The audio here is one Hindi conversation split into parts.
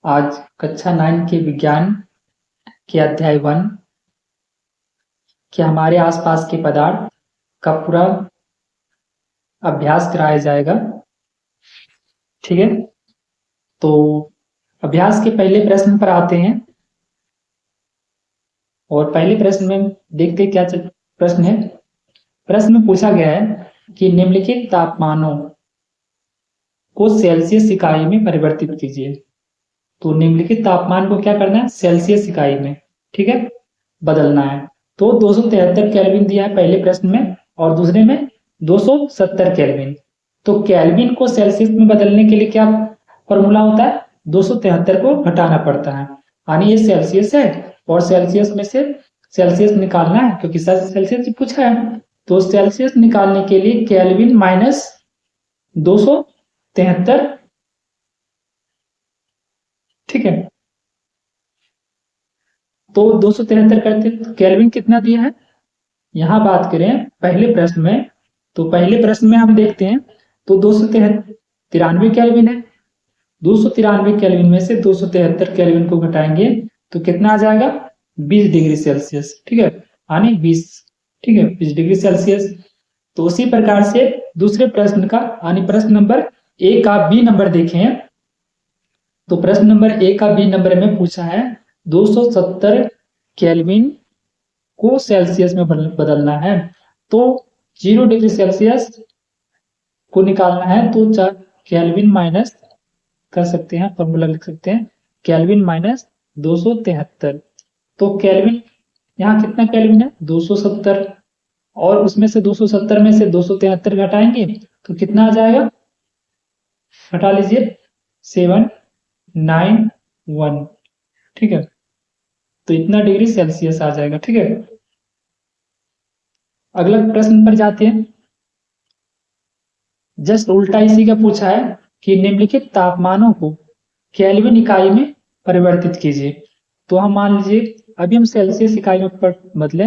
आज कक्षा 9 के विज्ञान के अध्याय 1 के हमारे आसपास के पदार्थ का पूरा अभ्यास कराया जाएगा। ठीक है, तो अभ्यास के पहले प्रश्न पर आते हैं और पहले प्रश्न में देखते क्या प्रश्न है। प्रश्न में पूछा गया है कि निम्नलिखित तापमानों को सेल्सियस इकाई में परिवर्तित कीजिए। तो निम्नलिखित तापमान को क्या करना है, सेल्सियस इकाई में, ठीक है, बदलना है। तो 273 केल्विन दिया है पहले प्रश्न में और दूसरे में 270 केल्विन। तो केल्विन को सेल्सियस में बदलने के लिए क्या फॉर्मूला होता है, 273 को घटाना पड़ता है। यानी ये सेल्सियस है और सेल्सियस में से सेल्सियस निकालना है क्योंकि सेल्सियस पूछा है। तो सेल्सियस निकालने के लिए केल्विन माइनस 273, ठीक है। तो 273 करते तो केल्विन कितना दिया है, यहां बात करें पहले प्रश्न में, तो पहले प्रश्न में हम देखते हैं तो 293 केल्विन है। 293 केल्विन में से 273 केल्विन को घटाएंगे तो कितना आ जाएगा, 20 डिग्री सेल्सियस, ठीक है, यानी 20, ठीक है, 20 डिग्री सेल्सियस। तो उसी प्रकार से दूसरे प्रश्न का यानी प्रश्न नंबर ए का बी नंबर देखें। तो प्रश्न नंबर ए का बी नंबर में पूछा है 270 केल्विन को सेल्सियस में बदलना है। तो 0 डिग्री सेल्सियस को निकालना है तो केल्विन माइनस कर सकते हैं, फॉर्मूला लिख सकते हैं केल्विन माइनस 273। तो केल्विन यहाँ कितना केल्विन है, 270, और उसमें से 270 में से 273 घटाएंगे तो कितना आ जाएगा, घटा लीजिए 791, ठीक है। तो इतना डिग्री सेल्सियस आ जाएगा, ठीक है। अगला प्रश्न पर जाते हैं। जस्ट उल्टा इसी का पूछा है कि निम्नलिखित तापमानों को केल्विन इकाई में परिवर्तित कीजिए। तो हम मान लीजिए अभी हम सेल्सियस इकाई में बदले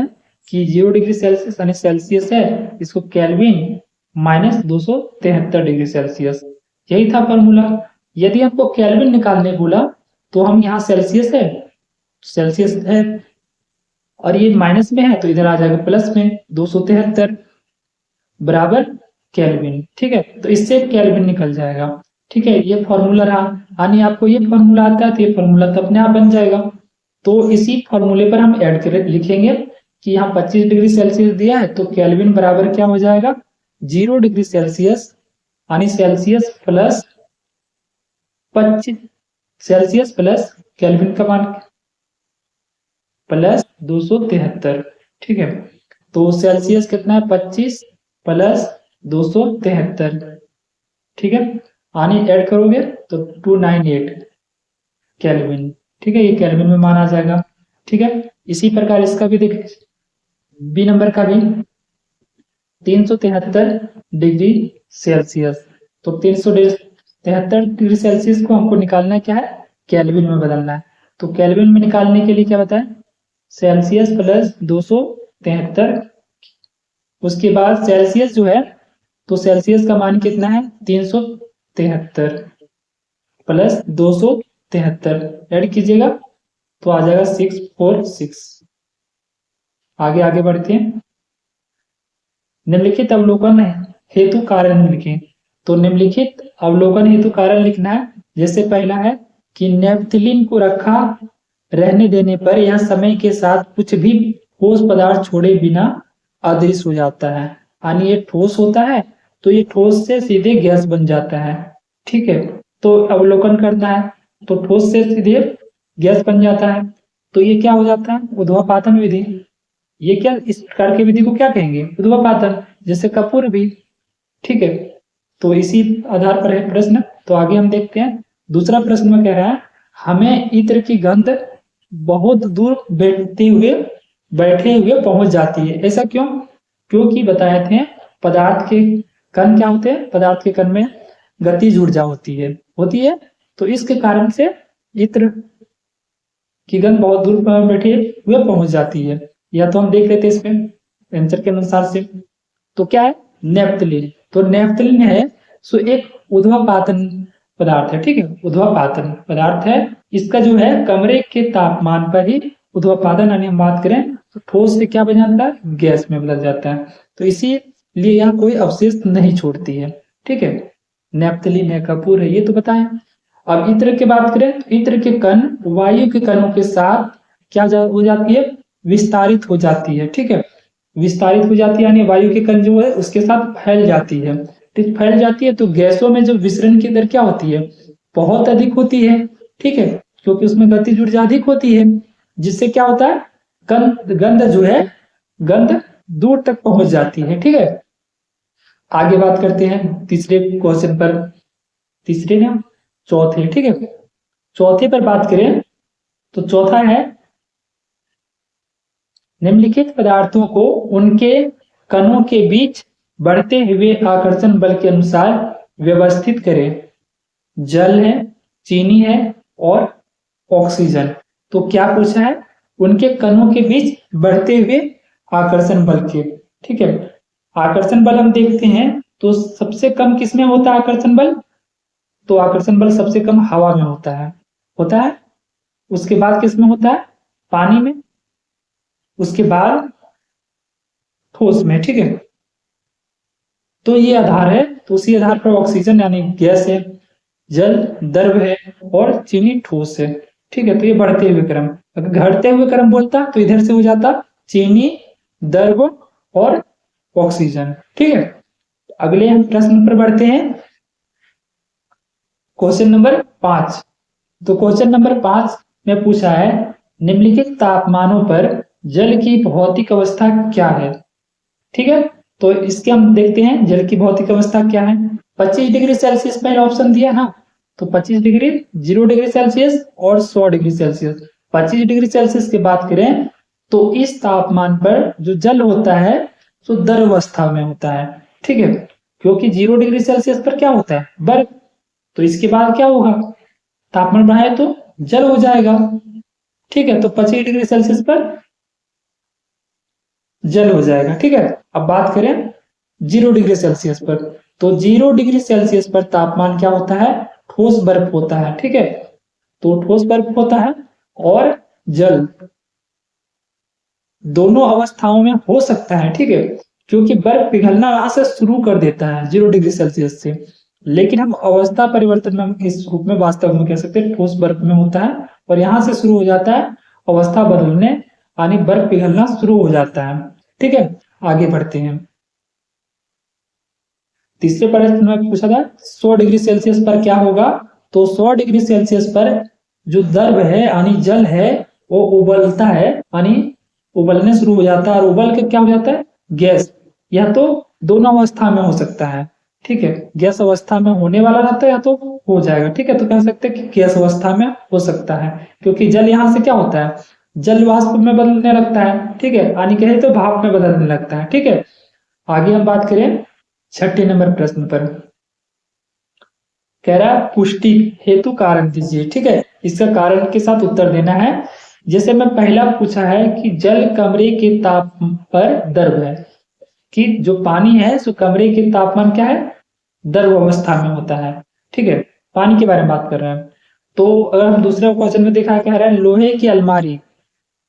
कि 0 डिग्री सेल्सियस यानी सेल्सियस है, इसको केल्विन माइनस 273 डिग्री सेल्सियस, यही था फॉर्मूला। यदि हमको केल्विन निकालने बोला तो हम यहाँ सेल्सियस है और ये माइनस में है तो इधर आ जाएगा प्लस में 273 बराबर केल्विन, ठीक है। तो इससे केल्विन निकल जाएगा, ठीक है। ये फॉर्मूला रहा, यानी आपको ये फॉर्मूला आता है तो ये फॉर्मूला तो अपने आप बन जाएगा। तो इसी फॉर्मूले पर हम ऐड कर लिखेंगे कि यहाँ 25 डिग्री सेल्सियस दिया है तो केल्विन बराबर क्या हो जाएगा, 0 डिग्री सेल्सियस, यानी Celsius plus 25 Celsius plus kelvin का मान प्लस 273, ठीक है। तो सेल्सियस कितना है, 25 प्लस 273, ठीक है, यानी ऐड करोगे तो 298 केल्विन, ठीक है। ये केल्विन में मान आ जाएगा, ठीक है। इसी प्रकार इसका भी देख, बी नंबर का भी 373 डिग्री सेल्सियस। तो 373 डिग्री सेल्सियस को हमको निकालना क्या है, केल्विन में बदलना है। तो केल्विन में निकालने के लिए क्या बताएं, सेल्सियस प्लस 273, उसके बाद सेल्सियस जो है तो सेल्सियस का मान कितना है, 373 प्लस 273 ऐड कीजिएगा तो आ जाएगा 646। आगे बढ़ते हैं। निम्नलिखित अवलोकन हेतु कारण लिखें। तो निम्नलिखित अवलोकन हेतु कारण लिखना है। जैसे पहला है कि नेफ्थलीन को रखा रहने देने पर यह समय के साथ कुछ भी ठोस पदार्थ छोड़े बिना अदृश्य हो जाता है। यानी ये ठोस होता है तो ये ठोस से सीधे गैस बन जाता है, ठीक है। तो अवलोकन करना है तो ठोस से सीधे गैस बन जाता है, तो ये क्या हो जाता है, ऊर्ध्वपातन विधि। ये क्या, इस प्रकार की विधि को क्या कहेंगे, ऊर्ध्वपातन, जैसे कपूर भी, ठीक है। तो इसी आधार पर है प्रश्न। तो आगे हम देखते हैं। दूसरा प्रश्न में कह रहा है हमें इत्र की गंध बहुत दूर बैठे हुए पहुंच जाती है। ऐसा क्यों, क्योंकि बताए थे पदार्थ के कण क्या होते हैं, पदार्थ के कण में गतिज ऊर्जा होती है। तो इसके कारण से इत्र की गंध बहुत दूर बैठे हुए पहुंच जाती है। या तो हम देख लेते हैं इसमें आंसर के अनुसार से। तो क्या है, नेफ्थलीन। तो नेफ्थलीन है सो एक ऊर्ध्वपातन पदार्थ है, ठीक है, ऊर्ध्वपातन पदार्थ है। इसका जो है कमरे के तापमान पर ही ऊर्ध्वपातन, यानी हम बात करें तो ठोस से क्या बन जाता है, गैस में बदल जाता है। तो इसीलिए यहाँ कोई अवशेष नहीं छोड़ती है, ठीक है। नेपथलीन है, कपूर है, ये तो बताएं। अब इत्र की बात करें तो इत्र के कण वायु के कणों के साथ क्या हो जाती है, विस्तारित हो जाती है, ठीक है। विस्तारित हो जाती है यानी वायु के कण जो है उसके साथ फैल जाती है। ठीक, फैल जाती है तो गैसों में जो विसरण की दर क्या होती है, बहुत अधिक होती है, ठीक है, क्योंकि उसमें गतिज ऊर्जा अधिक होती है, जिससे क्या होता है, गंध जो है, गंध दूर तक पहुंच जाती है, ठीक है। आगे बात करते हैं तीसरे क्वेश्चन पर, तीसरे ना चौथे, ठीक है। चौथे पर बात करें तो चौथा है, निम्नलिखित पदार्थों को उनके कणों के बीच बढ़ते हुए आकर्षण बल के अनुसार व्यवस्थित करें। जल है, चीनी है और ऑक्सीजन। तो क्या पूछा है, उनके कणों के बीच बढ़ते हुए आकर्षण बल के, ठीक है। आकर्षण बल हम देखते हैं तो सबसे कम किसमें होता है आकर्षण बल, तो आकर्षण बल सबसे कम हवा में होता है। उसके बाद किसमें होता है, पानी में, उसके बाद ठोस में, ठीक है। तो ये आधार है, तो उसी आधार पर ऑक्सीजन यानी गैस है, जल द्रव है और चीनी ठोस है, ठीक है। तो ये बढ़ते हुए क्रम, अगर घटते हुए क्रम बोलता तो इधर से हो जाता चीनी, द्रव और ऑक्सीजन, ठीक है। अगले हम प्रश्न पर बढ़ते हैं, क्वेश्चन नंबर 5। तो क्वेश्चन नंबर 5 में पूछा है, निम्नलिखित तापमानों पर जल की भौतिक अवस्था क्या है, ठीक है। तो इसके हम देखते हैं जल की भौतिक अवस्था क्या है। 25 डिग्री सेल्सियस पहला ऑप्शन दिया ना, तो 25 डिग्री, 0 डिग्री सेल्सियस और 100 डिग्री सेल्सियस। 25 डिग्री सेल्सियस की बात करें तो इस तापमान पर जो जल होता है तो द्रव अवस्था में होता है, ठीक है, क्योंकि 0 डिग्री सेल्सियस पर क्या होता है, बर्फ। तो इसके बाद क्या होगा, तापमान बढ़ाए तो जल हो जाएगा, ठीक है। तो 25 डिग्री सेल्सियस पर जल हो जाएगा, ठीक है। अब बात करें 0 डिग्री सेल्सियस पर, तो 0 डिग्री सेल्सियस पर तापमान क्या होता है, ठोस बर्फ होता है, ठीक है। तो ठोस बर्फ होता है और जल दोनों अवस्थाओं में हो सकता है, ठीक है, क्योंकि बर्फ पिघलना वहां से शुरू कर देता है 0 डिग्री सेल्सियस से, लेकिन हम अवस्था परिवर्तन में इस रूप में वास्तव में कह सकते हैं ठोस बर्फ में होता है और यहां से शुरू हो जाता है अवस्था बदलने, यानी बर्फ पिघलना शुरू हो जाता है, ठीक है। आगे बढ़ते हैं, तीसरे प्रश्न में पूछा था 100 डिग्री सेल्सियस पर क्या होगा, तो 100 डिग्री सेल्सियस पर जो द्रव है यानी जल है वो उबलता है, यानी उबलने शुरू हो जाता है और उबल के क्या हो जाता है, गैस। या तो दोनों अवस्था में हो सकता है, ठीक है, गैस अवस्था में होने वाला रहता है या तो हो जाएगा, ठीक है। तो कह सकते हैं कि गैस अवस्था में हो सकता है, क्योंकि जल यहां से क्या होता है, जल वाष्प में बदलने लगता है, ठीक है, यानी कहे तो भाप में बदलने लगता है, ठीक है। आगे हम बात करें छठे नंबर प्रश्न पर, कह रहा है पुष्टि हेतु कारण दीजिए, ठीक है। इसका कारण के साथ उत्तर देना है। जैसे मैं पहला पूछा है कि जल कमरे के ताप पर द्रव है, कि जो पानी है सो कमरे के तापमान क्या है, द्रव अवस्था में होता है, ठीक है, पानी के बारे में बात कर रहे हैं। तो अगर हम दूसरे क्वेश्चन में देखा, कह रहा है लोहे की अलमारी,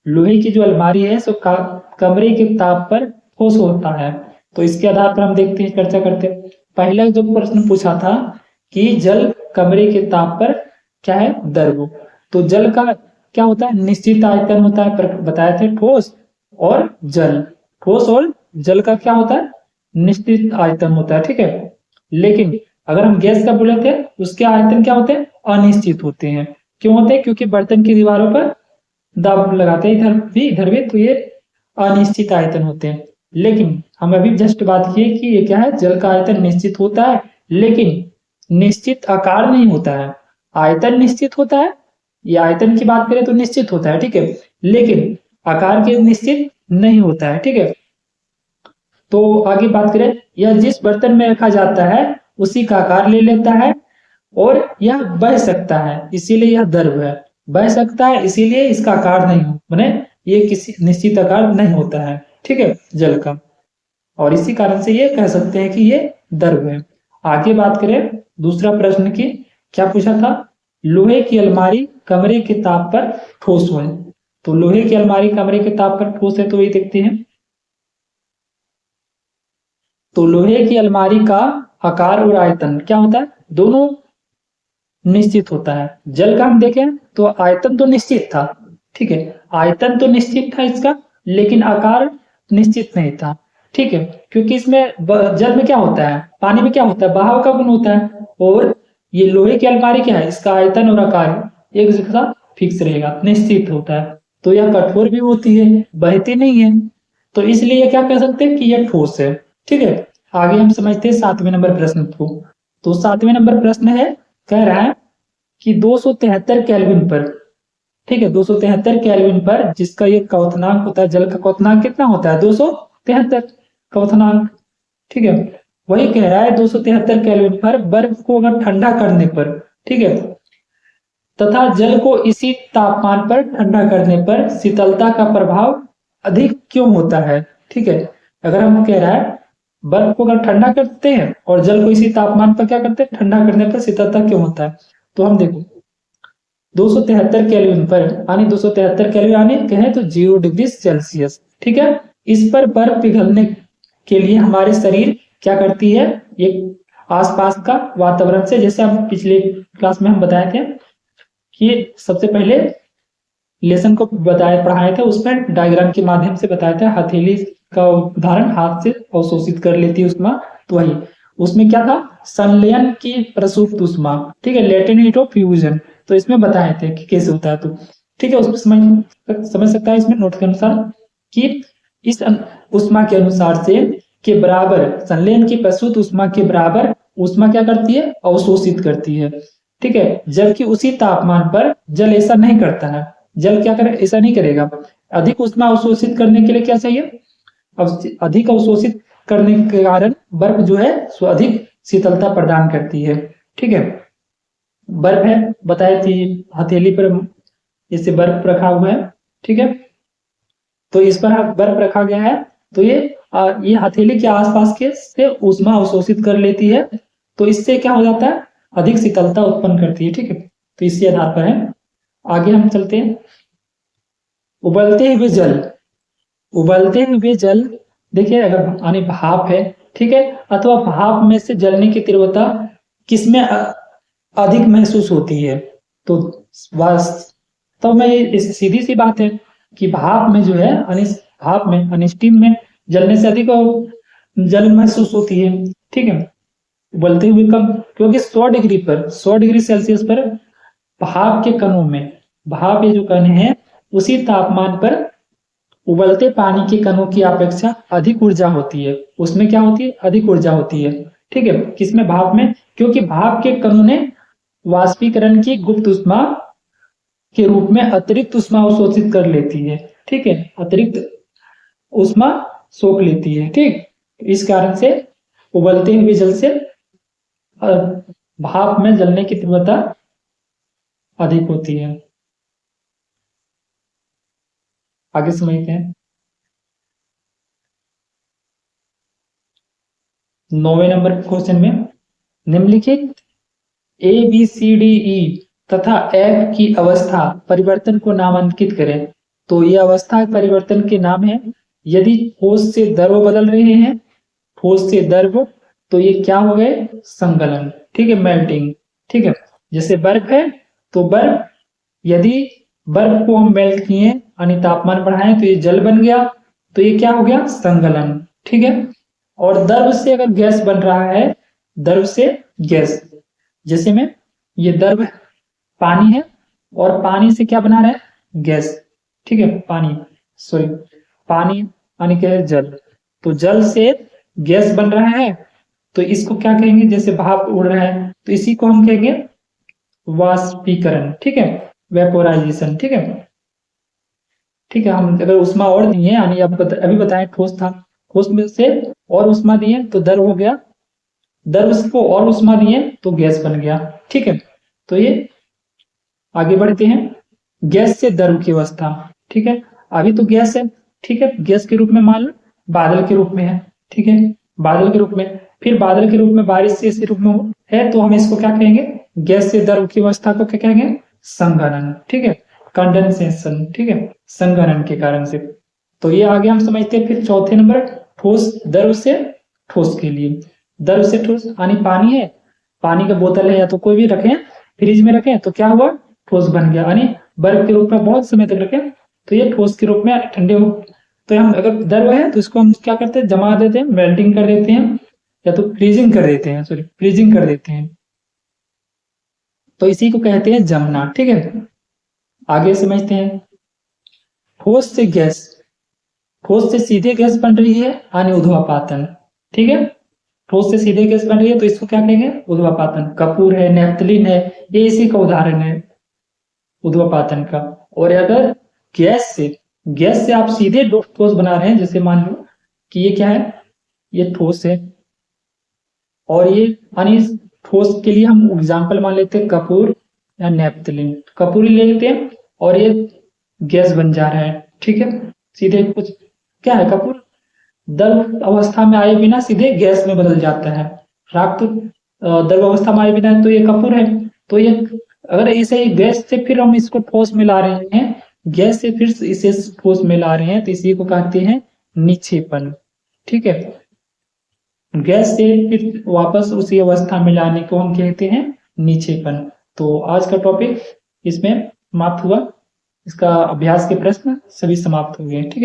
लोहे की जो अलमारी है सो कमरे के ताप पर ठोस होता है। तो इसके आधार पर हम देखते हैं, चर्चा करते हैं। पहला जो प्रश्न पूछा था कि जल कमरे के ताप पर क्या है, द्रव, तो जल का क्या होता है, निश्चित आयतन होता है, पर बताए थे ठोस और जल, ठोस और जल का क्या होता है, निश्चित आयतन होता है, ठीक है। लेकिन अगर हम गैस का बोले थे उसके आयतन क्या होते हैं, अनिश्चित होते हैं। क्यों होते हैं, क्योंकि बर्तन की दीवारों पर दाब लगाते हैं इधर भी, तो ये अनिश्चित आयतन होते हैं। लेकिन हम अभी जस्ट बात किए कि ये क्या है, जल का आयतन निश्चित होता है, लेकिन निश्चित आकार नहीं होता है। आयतन निश्चित होता है, ये आयतन की बात करें तो निश्चित होता है, ठीक है, लेकिन आकार के निश्चित नहीं होता है, ठीक है। तो आगे बात करें, यह जिस बर्तन में रखा जाता है उसी का आकार ले लेता है और यह बह सकता है, इसीलिए यह द्रव है। बह सकता है इसीलिए इसका आकार नहीं हो, माने ये किसी निश्चित आकार नहीं होता है, ठीक है, जल का, और इसी कारण से ये कह सकते हैं कि ये द्रव है। आगे बात करें दूसरा प्रश्न की, क्या पूछा था? लोहे की अलमारी कमरे के ताप पर ठोस है। तो लोहे की अलमारी कमरे के ताप पर ठोस है, तो ये देखते हैं। तो लोहे की अलमारी का आकार और आयतन क्या होता है? दोनों निश्चित होता है। जल का हम देखें तो आयतन तो निश्चित था, ठीक है, आयतन तो निश्चित था इसका, लेकिन आकार निश्चित नहीं था, ठीक है, क्योंकि इसमें जल में क्या होता है, पानी में क्या होता है, बहाव का गुण होता है। और ये लोहे की अलमारी क्या है, इसका आयतन और आकार एक जैसा फिक्स रहेगा, निश्चित होता है। तो यह कठोर भी होती है, बहती नहीं है, तो इसलिए क्या कह सकते हैं कि यह ठोस है, ठीक है। आगे हम समझते हैं 7वें नंबर प्रश्न को। तो 7वें नंबर प्रश्न है, कह रहा है कि 273 केल्विन पर, ठीक है, 273 केल्विन पर जिसका ये क्वथनांक होता है, जल का क्वथनांक कितना होता है? 273 क्वथनांक, ठीक है। वही कह रहा है 273 केल्विन पर बर्फ को अगर ठंडा करने पर, ठीक है, तथा जल को इसी तापमान पर ठंडा करने पर शीतलता का प्रभाव अधिक क्यों होता है, ठीक है। अगर हम कह रहा है बर्फ को अगर ठंडा करते हैं और जल को इसी तापमान पर क्या करते हैं, ठंडा करने पर शीतलता क्यों होता है, तो हम देखो 273 केल्विन पर, यानी 273 केल्विन यानी कहें तो 0 डिग्री सेल्सियस, ठीक है। इस पर बर्फ पिघलने के लिए हमारे शरीर क्या करती है, ये आसपास का वातावरण से, जैसे हम पिछले क्लास में हम बताए थे कि सबसे पहले लेसन को बताया पढ़ाया था, उसमें डायग्राम के माध्यम से बताया था, हथेली का उदाहरण हाथ से अवशोषित कर लेती है उष्मा, तो वही उसमें क्या था, संलयन की प्रसुप्त उष्मा, ठीक है, लेटेंट हीट ऑफ फ्यूजन, तो इसमें बताए थे कि कैसे होता है, तो ठीक है, उसमें समझ सकता है इसमें नोट के अनुसार कि इस उष्मा के अनुसार से के बराबर, संलयन की प्रसुप्त उष्मा के बराबर उष्मा क्या करती है, अवशोषित करती है, ठीक है। जबकि उसी तापमान पर जल ऐसा नहीं करता है, जल क्या करे, ऐसा नहीं करेगा। अधिक उष्मा अवशोषित करने के लिए क्या चाहिए, अब अधिक अवशोषित करने के कारण बर्फ जो है सो अधिक शीतलता प्रदान करती है, ठीक है। बर्फ है, बताए थी हथेली पर जैसे बर्फ रखा हुआ है, ठीक है, तो इस पर बर्फ रखा गया है, तो ये हथेली के आसपास के से उष्मा अवशोषित कर लेती है, तो इससे क्या हो जाता है, अधिक शीतलता उत्पन्न करती है, ठीक है। तो इसी आधार पर है। आगे हम चलते हैं, उबलते हुए जल, उबलते हुए जल, देखिए अगर यानी भाप है, ठीक है, अथवा भाप में से जलने की तीव्रता किसमें अधिक महसूस होती है, तो वास्तव में ये सीधी सी बात है कि भाप में जो है, भाप में यानी स्टीम में जलने से अधिक जल महसूस होती है, ठीक है, उबलते हुए कम, क्योंकि 100 डिग्री पर, 100 डिग्री सेल्सियस पर भाप के कणों में, भाप ये जो कण है उसी तापमान पर उबलते पानी के कणों की अपेक्षा अधिक ऊर्जा होती है, उसमें क्या होती है, अधिक ऊर्जा होती है, ठीक है, किसमें, भाप में, क्योंकि भाप के कणों ने वाष्पीकरण की गुप्त उष्मा के रूप में अतिरिक्त उष्मा अवशोषित कर लेती है, ठीक है, अतिरिक्त उष्मा सोख लेती है, ठीक, इस कारण से उबलते हुए जल से भाप में जलने की तीव्रता अधिक होती है। आगे समझते हैं 9वें नंबर क्वेश्चन में, निम्नलिखित A B C D E तथा एफ की अवस्था परिवर्तन को नामांकित करें। तो ये अवस्था परिवर्तन के नाम है। यदि ठोस से द्रव बदल रहे हैं, ठोस से द्रव, तो ये क्या हो गए, संगलन, ठीक है, मेल्टिंग, ठीक है। जैसे बर्फ है, तो बर्फ, यदि बर्फ को हम मेल्ट किए यानी तापमान बढ़ाएं तो ये जल बन गया, तो ये क्या हो गया, संगलन, ठीक है। और द्रव से अगर गैस बन रहा है, द्रव से गैस, जैसे में ये द्रव पानी है और पानी से क्या बना रहा है, गैस, ठीक है, पानी, सॉरी, पानी यानी क्या है, जल, तो जल से गैस बन रहा है, तो इसको क्या कहेंगे, जैसे भाप उड़ रहा है तो इसी को हम कहेंगे वाष्पीकरण, ठीक है, वेपोराइजेशन, ठीक है, ठीक है। हम अगर उष्मा और दिए यानी अभी बताएं ठोस था, ठोस में से और उष्मा दिए तो द्रव हो गया, द्रव को और उष्मा दिए तो गैस बन गया, ठीक है। तो ये आगे बढ़ते हैं, गैस से द्रव की अवस्था, ठीक है, अभी तो गैस है, ठीक है, गैस के रूप में मान लो, बादल के रूप में है, ठीक है, बादल के रूप में, फिर बादल के रूप में बारिश से इस रूप में है, तो हम इसको क्या कहेंगे, गैस से द्रव की अवस्था को क्या कहेंगे? संघनन। ठीक है, कंडेंसेशन। ठीक है, संघनन के कारण से। तो ये आगे हम समझते हैं। फिर चौथे नंबर, ठोस द्रव से ठोस के लिए। द्रव से ठोस यानी पानी है, पानी का बोतल है या तो कोई भी रखें, फ्रिज में रखें तो क्या हुआ? ठोस बन गया, यानी बर्फ के रूप में बहुत समय तक रखें तो ये ठोस के रूप में ठंडे हो। तो हम अगर द्रव है तो इसको हम क्या करते हैं? जमा देते हैं, मेल्टिंग कर देते हैं, या तो फ्रीजिंग कर देते हैं, सॉरी फ्रीजिंग कर देते हैं। तो इसी को कहते हैं जमना। ठीक है, आगे समझते हैं। ठोस से गैस, ठोस से सीधे गैस बन रही है यानी ऊर्ध्वापातन। ठीक है, ठोस से सीधे गैस बन रही है तो इसको क्या कहेंगे? ऊर्ध्वापातन। कपूर है, नेफ्थलीन है, ये इसी का उदाहरण है ऊर्ध्वापातन का। और अगर गैस से आप सीधे ठोस बना रहे हैं, जैसे मान लो कि ये क्या है? ये ठोस है, और ये यानी ठोस के लिए हम एग्जाम्पल मान लेते हैं कपूर या नेफ्थलीन। कपूर ले लेते हैं और ये गैस बन जा रहा है। ठीक है, सीधे कुछ क्या है? कपूर द्रव अवस्था में आए बिना सीधे गैस में बदल जाता है। राख तो द्रव अवस्था में आए बिना तो ये कपूर है। तो ये अगर इसे गैस से फिर हम इसको ठोस में ला रहे हैं, गैस से फिर इसे ठोस में ला रहे हैं, तो इसी को कहते हैं निक्षेपण। ठीक है, गैस से फिर वापस उसी अवस्था में लाने को हम कहते हैं निक्षेपण। तो आज का टॉपिक इसमें समाप्त हुआ। इसका अभ्यास के प्रश्न सभी समाप्त हो गए। ठीक है।